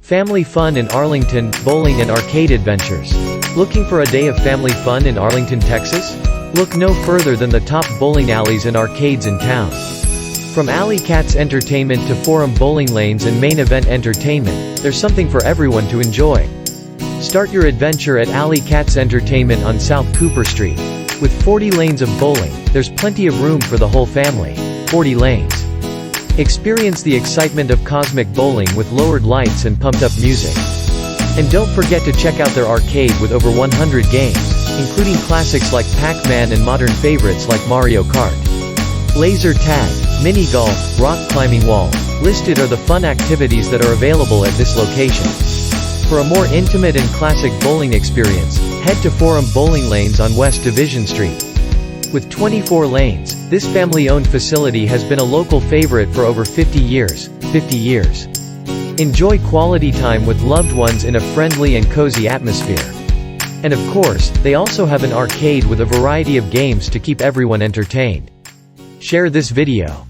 Family fun in Arlington, bowling and arcade adventures. Looking for a day of family fun in Arlington, Texas? Look no further than the top bowling alleys and arcades in town. From Alley Cats Entertainment to Forum Bowling Lanes and Main Event Entertainment, there's something for everyone to enjoy. Start your adventure at Alley Cats Entertainment on South Cooper Street. With 40 lanes of bowling, there's plenty of room for the whole family. 40 lanes. Experience the excitement of cosmic bowling with lowered lights and pumped-up music. And don't forget to check out their arcade with over 100 games, including classics like Pac-Man and modern favorites like Mario Kart. Laser tag, mini golf, rock climbing wall. Listed are the fun activities that are available at this location. For a more intimate and classic bowling experience, head to Forum Bowling Lanes on West Division Street. With 24 lanes, this family-owned facility has been a local favorite for over 50 years. Enjoy quality time with loved ones in a friendly and cozy atmosphere. And of course, they also have an arcade with a variety of games to keep everyone entertained. Share this video.